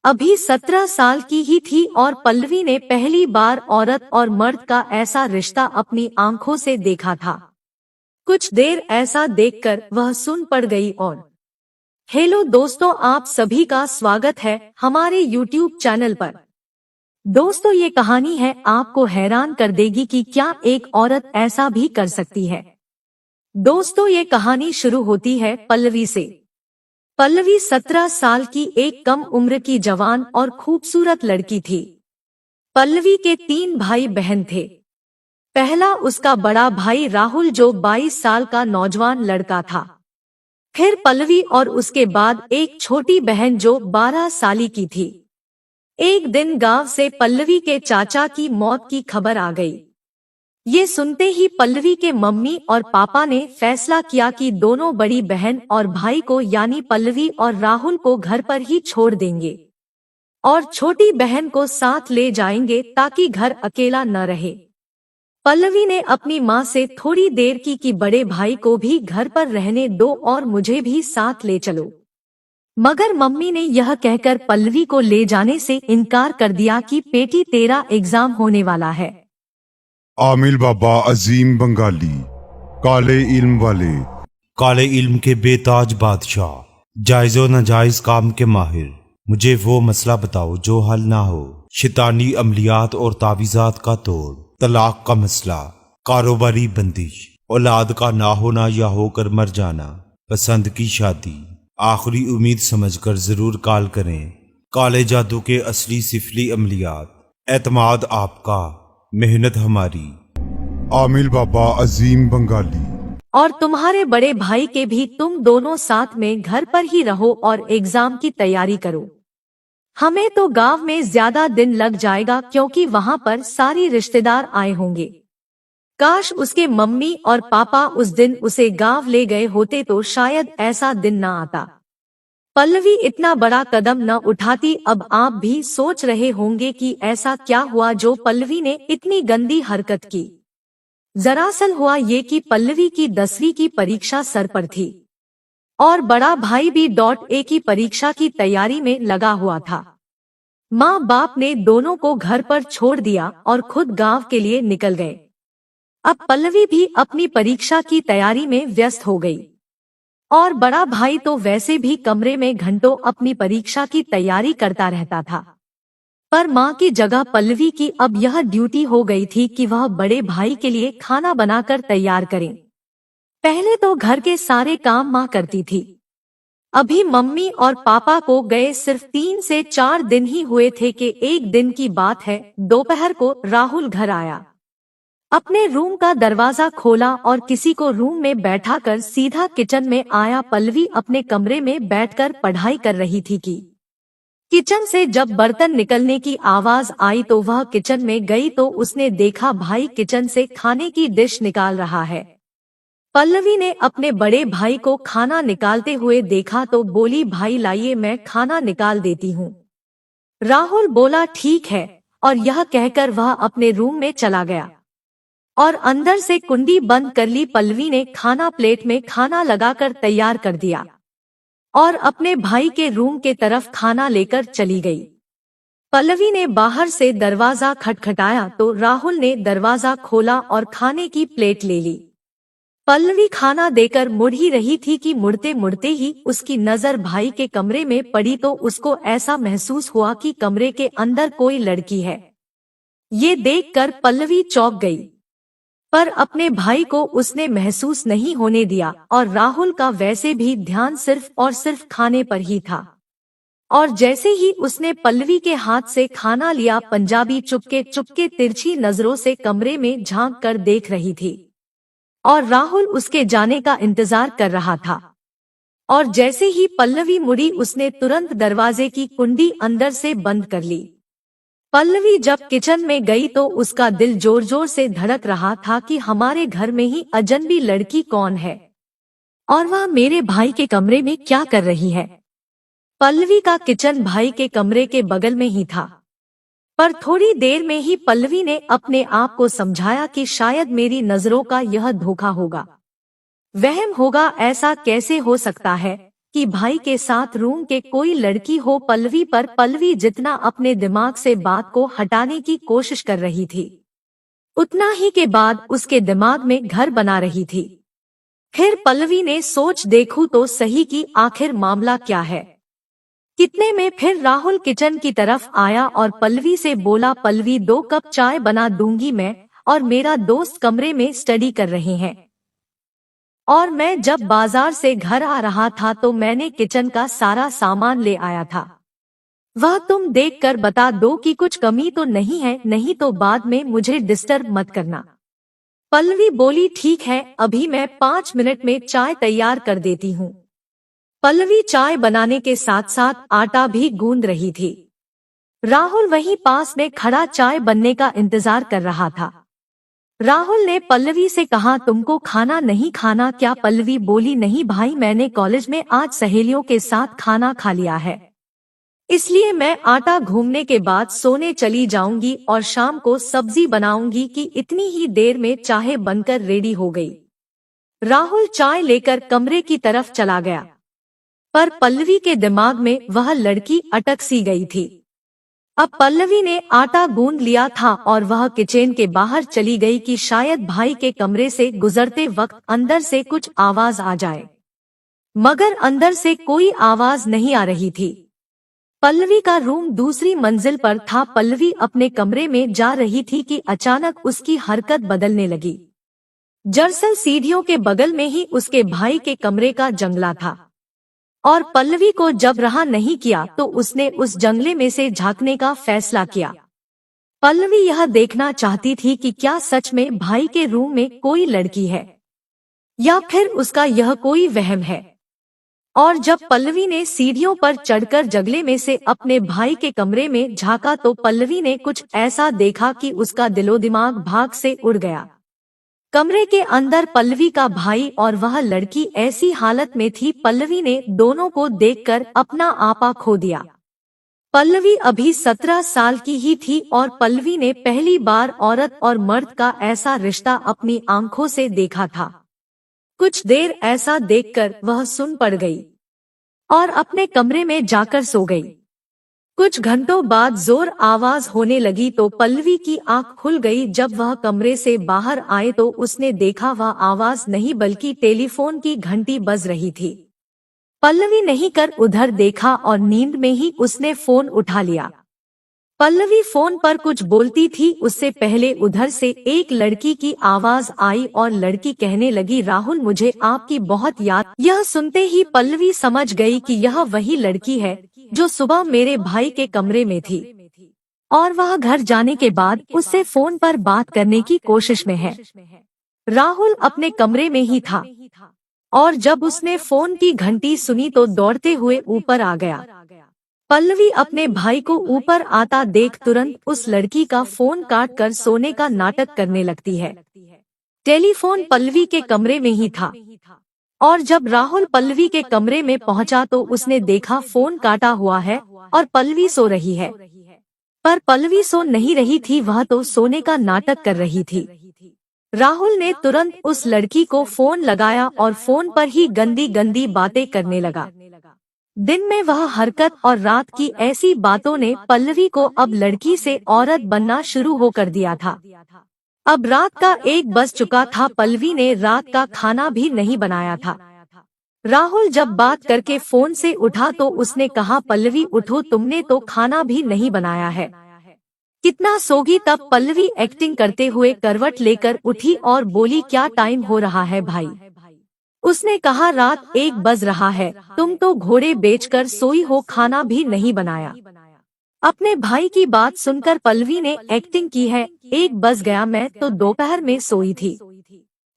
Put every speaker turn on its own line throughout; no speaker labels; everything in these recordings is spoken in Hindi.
अभी 17 साल की ही थी और पल्लवी ने पहली बार औरत और मर्द का ऐसा रिश्ता अपनी आंखों से देखा था। कुछ देर ऐसा देखकर वह सुन पड़ गई और हेलो दोस्तों, आप सभी का स्वागत है हमारे YouTube चैनल पर। दोस्तों, ये कहानी है आपको हैरान कर देगी कि क्या एक औरत ऐसा भी कर सकती है। दोस्तों, ये कहानी शुरू होती है पल्लवी से। पल्लवी 17 साल की एक कम उम्र की जवान और खूबसूरत लड़की थी। पल्लवी के 3 भाई बहन थे। पहला उसका बड़ा भाई राहुल जो 22 साल का नौजवान लड़का था। फिर पल्लवी और उसके बाद एक छोटी बहन जो 12 साल की थी। एक दिन गांव से पल्लवी के चाचा की मौत की खबर आ गई। ये सुनते ही पल्लवी के मम्मी और पापा ने फैसला किया कि दोनों बड़ी बहन और भाई को यानी पल्लवी और राहुल को घर पर ही छोड़ देंगे और छोटी बहन को साथ ले जाएंगे ताकि घर अकेला न रहे। पल्लवी ने अपनी माँ से थोड़ी देर की कि बड़े भाई को भी घर पर रहने दो और मुझे भी साथ ले चलो। मगर मम्मी ने यह कहकर पल्लवी को ले जाने से इनकार कर दिया कि बेटी, तेरा एग्जाम होने वाला है।
आमिल बाबा अजीम बंगाली, काले इल्म वाले,
काले इल्म के बेताज बादशाह, जायज़ो नाजायज काम के माहिर, मुझे वो मसला बताओ जो हल ना हो। शैतानी अमलियात और तावीज़ात का तोड़, तलाक का मसला, कारोबारी बंदिश, औलाद का ना होना या होकर मर जाना, पसंद की शादी, आखिरी उम्मीद समझकर जरूर कॉल करें। काले जादू के असली सिफली अमलियात, एतमाद आपका, मेहनत हमारी।
आमिल बाबा अजीम बंगाली।
और तुम्हारे बड़े भाई के भी तुम दोनों साथ में घर पर ही रहो और एग्जाम की तैयारी करो। हमें तो गांव में ज्यादा दिन लग जाएगा क्योंकि वहां पर सारी रिश्तेदार आए होंगे। काश उसके मम्मी और पापा उस दिन उसे गांव ले गए होते तो शायद ऐसा दिन न आता। पल्लवी इतना बड़ा कदम न उठाती। अब आप भी सोच रहे होंगे कि ऐसा क्या हुआ जो पल्लवी ने इतनी गंदी हरकत की। दरअसल हुआ ये कि पल्लवी की 10वीं की परीक्षा सर पर थी और बड़ा भाई भी .A की परीक्षा की तैयारी में लगा हुआ था। माँ बाप ने दोनों को घर पर छोड़ दिया और खुद गांव के लिए निकल गए। अब पल्लवी भी अपनी परीक्षा की तैयारी में व्यस्त हो गई और बड़ा भाई तो वैसे भी कमरे में घंटों अपनी परीक्षा की तैयारी करता रहता था। पर माँ की जगह पल्लवी की अब यह ड्यूटी हो गई थी कि वह बड़े भाई के लिए खाना बनाकर तैयार करें। पहले तो घर के सारे काम माँ करती थी। अभी मम्मी और पापा को गए सिर्फ 3 से 4 दिन ही हुए थे कि एक दिन की बात है, दोपहर को राहुल घर आया। अपने रूम का दरवाजा खोला और किसी को रूम में बैठाकर सीधा किचन में आया। पल्लवी अपने कमरे में बैठकर पढ़ाई कर रही थी कि किचन से जब बर्तन निकलने की आवाज आई तो वह किचन में गई तो उसने देखा भाई किचन से खाने की डिश निकाल रहा है। पल्लवी ने अपने बड़े भाई को खाना निकालते हुए देखा तो बोली, भाई लाइए मैं खाना निकाल देती हूँ। राहुल बोला ठीक है और यह कहकर वह अपने रूम में चला गया और अंदर से कुंडी बंद कर ली। पल्लवी ने खाना प्लेट में खाना लगाकर तैयार कर दिया और अपने भाई के रूम के तरफ खाना लेकर चली गई। पल्लवी ने बाहर से दरवाजा खटखटाया तो राहुल ने दरवाजा खोला और खाने की प्लेट ले ली। पल्लवी खाना देकर मुड़ ही रही थी कि मुड़ते मुड़ते ही उसकी नजर भाई के कमरे में पड़ी तो उसको ऐसा महसूस हुआ कि कमरे के अंदर कोई लड़की है। ये देखकर पल्लवी चौंक गई, पर अपने भाई को उसने महसूस नहीं होने दिया और राहुल का वैसे भी ध्यान सिर्फ और सिर्फ खाने पर ही था। और जैसे ही उसने पल्लवी के हाथ से खाना लिया, पंजाबी चुपके चुपके तिरछी नजरों से कमरे में झांक कर देख रही थी और राहुल उसके जाने का इंतजार कर रहा था। और जैसे ही पल्लवी मुड़ी उसने तुरंत दरवाजे की कुंडी अंदर से बंद कर ली। पल्लवी जब किचन में गई तो उसका दिल जोर जोर से धड़क रहा था कि हमारे घर में ही अजनबी लड़की कौन है और वह मेरे भाई के कमरे में क्या कर रही है। पल्लवी का किचन भाई के कमरे के बगल में ही था, पर थोड़ी देर में ही पल्लवी ने अपने आप को समझाया कि शायद मेरी नजरों का यह धोखा होगा, वहम होगा। ऐसा कैसे हो सकता है, कि भाई के साथ रूम के कोई लड़की हो पल्लवी पर। पल्लवी जितना अपने दिमाग से बात को हटाने की कोशिश कर रही थी, उतना ही के बाद उसके दिमाग में घर बना रही थी। फिर पल्लवी ने सोच देखूं तो सही कि आखिर मामला क्या है। कितने में फिर राहुल किचन की तरफ आया और पल्लवी से बोला, पल्लवी 2 कप चाय बना दूंगी मैं, और मेरा दोस्त कमरे में स्टडी कर रहे हैं, और मैं जब बाजार से घर आ रहा था तो मैंने किचन का सारा सामान ले आया था। वह तुम देखकर बता दो कि कुछ कमी तो नहीं है, नहीं तो बाद में मुझे डिस्टर्ब मत करना। पल्लवी बोली, ठीक है, अभी मैं 5 मिनट में चाय तैयार कर देती हूँ। पल्लवी चाय बनाने के साथ साथ आटा भी गूंद रही थी। राहुल वहीं पास में खड़ा चाय बनने का इंतजार कर रहा था। राहुल ने पल्लवी से कहा, तुमको खाना नहीं खाना क्या? पल्लवी बोली, नहीं भाई, मैंने कॉलेज में आज सहेलियों के साथ खाना खा लिया है, इसलिए मैं आटा घूमने के बाद सोने चली जाऊंगी और शाम को सब्जी बनाऊंगी। कि इतनी ही देर में चाय बनकर रेडी हो गई। राहुल चाय लेकर कमरे की तरफ चला गया, पर पल्लवी के दिमाग में वह लड़की अटक सी गई थी। अब पल्लवी ने आटा गूंद लिया था और वह किचन के बाहर चली गई कि शायद भाई के कमरे से गुजरते वक्त अंदर से कुछ आवाज आ जाए, मगर अंदर से कोई आवाज नहीं आ रही थी। पल्लवी का रूम दूसरी मंजिल पर था। पल्लवी अपने कमरे में जा रही थी कि अचानक उसकी हरकत बदलने लगी। दरअसल सीढ़ियों के बगल में ही उसके भाई के कमरे का जंगला था, और पल्लवी को जब रहा नहीं किया तो उसने उस जंगले में से झांकने का फैसला किया। पल्लवी यह देखना चाहती थी कि क्या सच में भाई के रूम में कोई लड़की है, या फिर उसका यह कोई वहम है। और जब पल्लवी ने सीढ़ियों पर चढ़कर जंगले में से अपने भाई के कमरे में झांका तो पल्लवी ने कुछ ऐसा देखा कि उसका दिलो दिमाग भाग से उड़ गया। कमरे के अंदर पल्लवी का भाई और वह लड़की ऐसी हालत में थी, पल्लवी ने दोनों को देखकर अपना आपा खो दिया। पल्लवी अभी 17 साल की ही थी और पल्लवी ने पहली बार औरत और मर्द का ऐसा रिश्ता अपनी आंखों से देखा था। कुछ देर ऐसा देखकर वह सुन पड़ गई और अपने कमरे में जाकर सो गई। कुछ घंटों बाद जोर आवाज होने लगी तो पल्लवी की आंख खुल गई। जब वह कमरे से बाहर आए तो उसने देखा वह आवाज नहीं बल्कि टेलीफोन की घंटी बज रही थी। पल्लवी नहीं कर उधर देखा और नींद में ही उसने फोन उठा लिया। पल्लवी फोन पर कुछ बोलती थी, उससे पहले उधर से एक लड़की की आवाज आई और लड़की कहने लगी, राहुल मुझे आपकी बहुत याद। यह सुनते ही पल्लवी समझ गई कि यह वही लड़की है जो सुबह मेरे भाई के कमरे में थी और वह घर जाने के बाद उससे फोन पर बात करने की कोशिश में है। राहुल अपने कमरे में ही था और जब उसने फोन की घंटी सुनी तो दौड़ते हुए ऊपर आ गया। पल्लवी अपने भाई को ऊपर आता देख तुरंत उस लड़की का फोन काट कर सोने का नाटक करने लगती है। टेलीफोन पल्लवी के कमरे में ही था और जब राहुल पल्लवी के कमरे में पहुंचा तो उसने देखा फोन काटा हुआ है और पल्लवी सो रही है। पर पल्लवी सो नहीं रही थी, वह तो सोने का नाटक कर रही थी। राहुल ने तुरंत उस लड़की को फोन लगाया और फोन पर ही गंदी गंदी बातें करने लगा। दिन में वह हरकत और रात की ऐसी बातों ने पल्लवी को अब लड़की से औरत बनना शुरू हो कर दिया था। अब रात का 1 बज चुका था। पल्लवी ने रात का खाना भी नहीं बनाया था। राहुल जब बात करके फोन से उठा तो उसने कहा, पल्लवी उठो, तुमने तो खाना भी नहीं बनाया है, कितना सोगी? तब पल्लवी एक्टिंग करते हुए करवट लेकर उठी और बोली, क्या टाइम हो रहा है भाई? उसने कहा, रात 1 बज रहा है, तुम तो घोड़े बेचकर सोई हो, खाना भी नहीं बनाया। अपने भाई की बात सुनकर पल्लवी ने एक्टिंग की है, 1 बज गया, मैं तो दोपहर में सोई थी,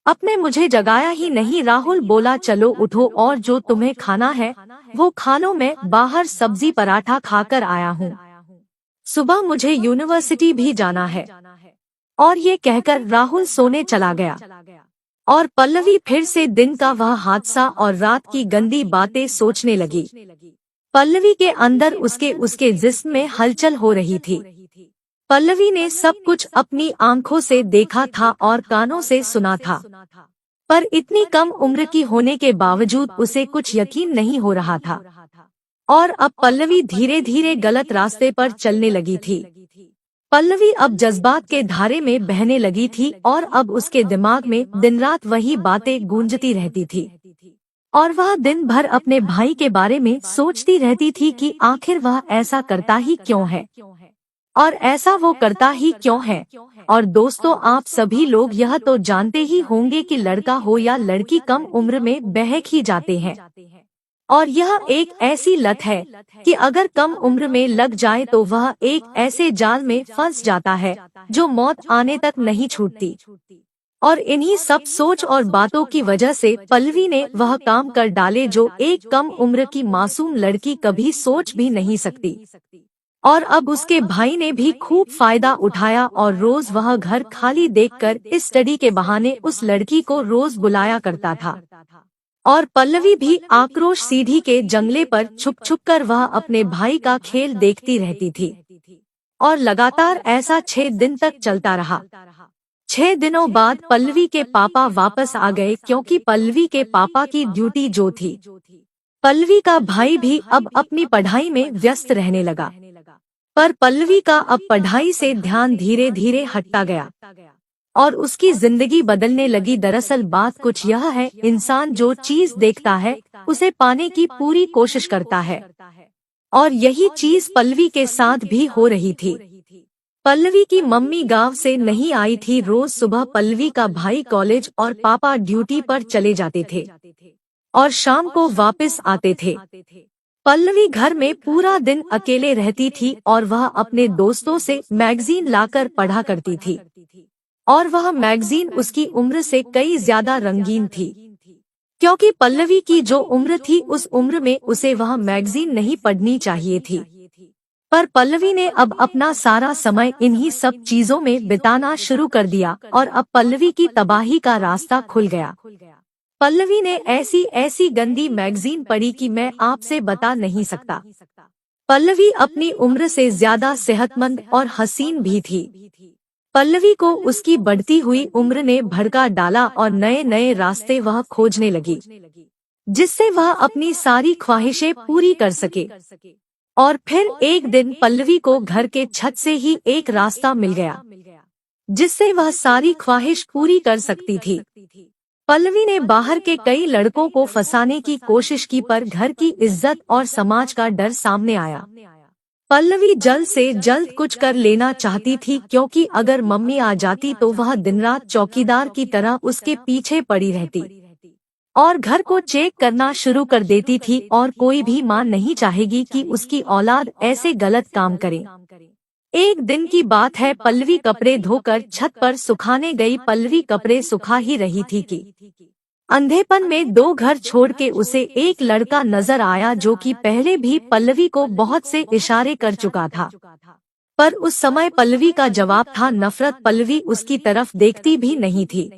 अपने मुझे जगाया ही नहीं। राहुल बोला, चलो उठो और जो तुम्हें खाना है वो खा लो, मैं बाहर सब्जी पराठा खाकर आया हूँ, सुबह मुझे यूनिवर्सिटी भी जाना है। और ये कहकर राहुल सोने चला गया और पल्लवी फिर से दिन का वह हादसा और रात की गंदी बातें सोचने लगी। पल्लवी के अंदर उसके जिस्म में हलचल हो रही थी। पल्लवी ने सब कुछ अपनी आंखों से देखा था और कानों से सुना था। पर इतनी कम उम्र की होने के बावजूद उसे कुछ यकीन नहीं हो रहा था। और अब पल्लवी धीरे धीरे गलत रास्ते पर चलने लगी थी। पल्लवी अब जज्बात के धारे में बहने लगी थी और अब उसके दिमाग में दिन रात वही बातें गूंजती रहती थी। और वह दिन भर अपने भाई के बारे में सोचती रहती थी कि आखिर वह ऐसा करता ही क्यों है, और ऐसा वो करता ही क्यों है। और दोस्तों, आप सभी लोग यह तो जानते ही होंगे कि लड़का हो या लड़की कम उम्र में बहक ही जाते हैं। और यह एक ऐसी लत है कि अगर कम उम्र में लग जाए तो वह एक ऐसे जाल में फंस जाता है जो मौत आने तक नहीं छूटती। और इन्हीं सब सोच और बातों की वजह से पल्लवी ने वह काम कर डाले जो एक कम उम्र की मासूम लड़की कभी सोच भी नहीं सकती। और अब उसके भाई ने भी खूब फायदा उठाया और रोज वह घर खाली देखकर इस स्टडी के बहाने उस लड़की को रोज बुलाया करता था। और पल्लवी भी आक्रोश सीढ़ी के जंगले पर छुप छुप कर वह अपने भाई का खेल देखती रहती थी। और लगातार ऐसा 6 दिन तक चलता रहा। 6 दिनों बाद पल्लवी के पापा वापस आ गए, क्योंकि पल्लवी के पापा की ड्यूटी जो थी। पल्लवी का भाई भी अब अपनी पढ़ाई में व्यस्त रहने लगा। पर पल्लवी का अब पढ़ाई से ध्यान धीरे धीरे हटता गया और उसकी जिंदगी बदलने लगी। दरअसल बात कुछ यह है, इंसान जो चीज देखता है उसे पाने की पूरी कोशिश करता है। और यही चीज पल्लवी के साथ भी हो रही थी। पल्लवी की मम्मी गांव से नहीं आई थी। रोज सुबह पल्लवी का भाई कॉलेज और पापा ड्यूटी पर चले जाते थे और शाम को वापस आते थे। पल्लवी घर में पूरा दिन अकेले रहती थी और वह अपने दोस्तों से मैगजीन लाकर पढ़ा करती थी। और वह मैगजीन उसकी उम्र से कई ज्यादा रंगीन थी, क्योंकि पल्लवी की जो उम्र थी उस उम्र में उसे वह मैगजीन नहीं पढ़नी चाहिए थी। पर पल्लवी ने अब अपना सारा समय इन्हीं सब चीजों में बिताना शुरू कर दिया और अब पल्लवी की तबाही का रास्ता खुल गया। पल्लवी ने ऐसी ऐसी गंदी मैगजीन पढ़ी कि मैं आपसे बता नहीं सकता। पल्लवी अपनी उम्र से ज्यादा सेहतमंद और हसीन भी थी। पल्लवी को उसकी बढ़ती हुई उम्र ने भड़का डाला और नए नए रास्ते वह खोजने लगी, जिससे वह अपनी सारी ख्वाहिशें पूरी कर सके। और फिर एक दिन पल्लवी को घर के छत से ही एक रास्ता मिल गया, जिससे वह सारी ख्वाहिश पूरी कर सकती थी। पल्लवी ने बाहर के कई लड़कों को फंसाने की कोशिश की, पर घर की इज्जत और समाज का डर सामने आया। पल्लवी जल्द से जल्द कुछ कर लेना चाहती थी, क्योंकि अगर मम्मी आ जाती तो वह दिन रात चौकीदार की तरह उसके पीछे पड़ी रहती और घर को चेक करना शुरू कर देती थी। और कोई भी माँ नहीं चाहेगी कि उसकी औलाद ऐसे गलत काम करे। एक दिन की बात है, पल्लवी कपड़े धोकर छत पर सुखाने गई। पल्लवी कपड़े सुखा ही रही थी कि अंधेपन में 2 घर छोड़ के उसे एक लड़का नजर आया, जो कि पहले भी पल्लवी को बहुत से इशारे कर चुका था। पर उस समय पल्लवी का जवाब था नफरत। पल्लवी उसकी तरफ देखती भी नहीं थी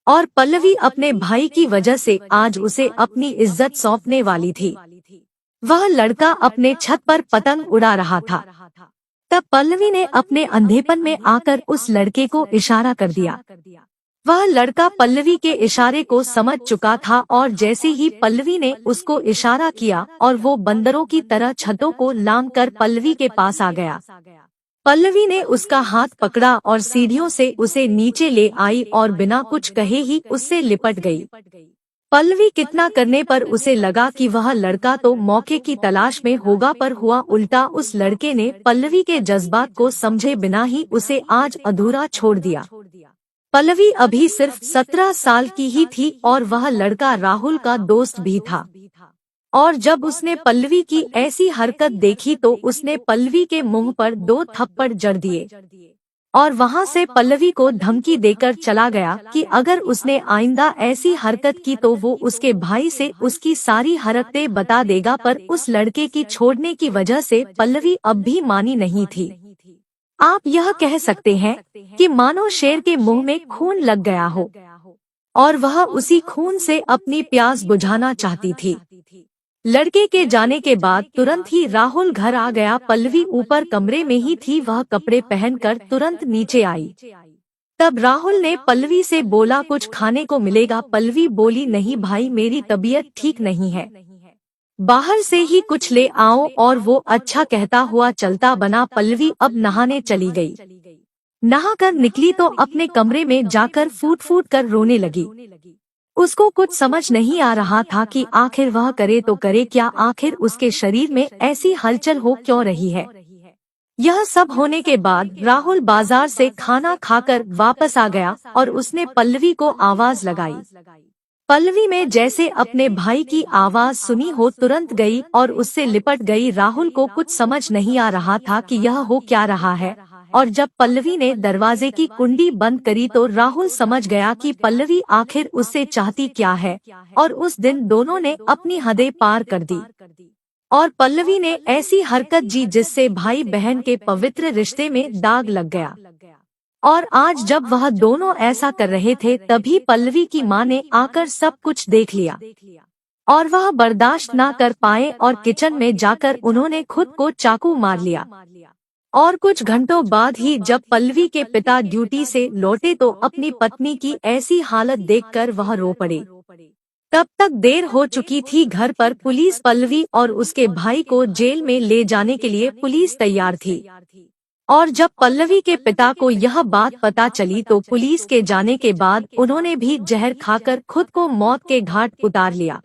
और पल्लवी अपने भाई की वजह से आज उसे अपनी इज्जत सौंपने वाली थी। वह लड़का अपने छत पर पतंग उड़ा रहा था। तब पल्लवी ने अपने अंधेपन में आकर उस लड़के को इशारा कर दिया। वह लड़का पल्लवी के इशारे को समझ चुका था और जैसे ही पल्लवी ने उसको इशारा किया और वो बंदरों की तरह छतों को लांघकर पल्लवी के पास आ गया। पल्लवी ने उसका हाथ पकड़ा और सीढ़ियों से उसे नीचे ले आई और बिना कुछ कहे ही उससे लिपट गई। पल्लवी कितना करने पर उसे लगा कि वह लड़का तो मौके की तलाश में होगा, पर हुआ उल्टा। उस लड़के ने पल्लवी के जज्बात को समझे बिना ही उसे आज अधूरा छोड़ दिया। पल्लवी अभी सिर्फ 17 साल की ही थी और वह लड़का राहुल का दोस्त भी था। और जब उसने पल्लवी की ऐसी हरकत देखी तो उसने पल्लवी के मुंह पर 2 थप्पड़ जड़ दिए और वहां से पल्लवी को धमकी देकर चला गया कि अगर उसने आइंदा ऐसी हरकत की तो वो उसके भाई से उसकी सारी हरकतें बता देगा। पर उस लड़के की छोड़ने की वजह से पल्लवी अब भी मानी नहीं थी। आप यह कह सकते हैं कि मानो शेर के मुंह में खून लग गया हो और वह उसी खून से अपनी प्यास बुझाना चाहती थी। लड़के के जाने के बाद तुरंत ही राहुल घर आ गया। पल्लवी ऊपर कमरे में ही थी। वह कपड़े पहनकर तुरंत नीचे आई तब राहुल ने पल्लवी से बोला कुछ खाने को मिलेगा। पल्लवी बोली नहीं भाई, मेरी तबीयत ठीक नहीं है, बाहर से ही कुछ ले आओ। और वो अच्छा कहता हुआ चलता बना। पल्लवी अब नहाने चली गई। नहाकर निकली तो अपने कमरे में जाकर फूट फूट कर रोने लगी। उसको कुछ समझ नहीं आ रहा था कि आखिर वह करे तो करे क्या, आखिर उसके शरीर में ऐसी हलचल हो क्यों रही है। यह सब होने के बाद राहुल बाजार से खाना खाकर वापस आ गया और उसने पल्लवी को आवाज लगाई। पल्लवी में जैसे अपने भाई की आवाज सुनी हो तुरंत गई और उससे लिपट गई। राहुल को कुछ समझ नहीं आ रहा था कि यह हो क्या रहा है, और जब पल्लवी ने दरवाजे की कुंडी बंद करी तो राहुल समझ गया कि पल्लवी आखिर उससे चाहती क्या है। और उस दिन दोनों ने अपनी हदें पार कर दी और पल्लवी ने ऐसी हरकत जी जिससे भाई बहन के पवित्र रिश्ते में दाग लग गया। और आज जब वह दोनों ऐसा कर रहे थे तभी पल्लवी की मां ने आकर सब कुछ देख लिया और वह बर्दाश्त ना कर पाए और किचन में जाकर उन्होंने खुद को चाकू मार लिया। और कुछ घंटों बाद ही जब पल्लवी के पिता ड्यूटी से लौटे तो अपनी पत्नी की ऐसी हालत देखकर वह रो पड़े। तब तक देर हो चुकी थी। घर पर पुलिस पल्लवी और उसके भाई को जेल में ले जाने के लिए पुलिस तैयार थी। और जब पल्लवी के पिता को यह बात पता चली तो पुलिस के जाने के बाद उन्होंने भी जहर खाकर खुद को मौत के घाट उतार लिया।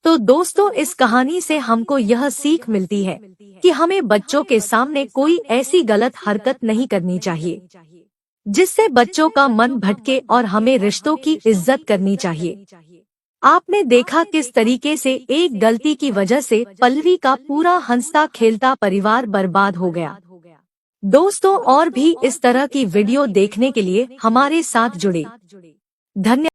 तो दोस्तों, इस कहानी से हमको यह सीख मिलती है कि हमें बच्चों के सामने कोई ऐसी गलत हरकत नहीं करनी चाहिए जिससे बच्चों का मन भटके, और हमें रिश्तों की इज्जत करनी चाहिए। आपने देखा किस तरीके से एक गलती की वजह से पल्लवी का पूरा हंसता खेलता परिवार बर्बाद हो गया। दोस्तों, और भी इस तरह की वीडियो देखने के लिए हमारे साथ जुड़े। धन्यवाद।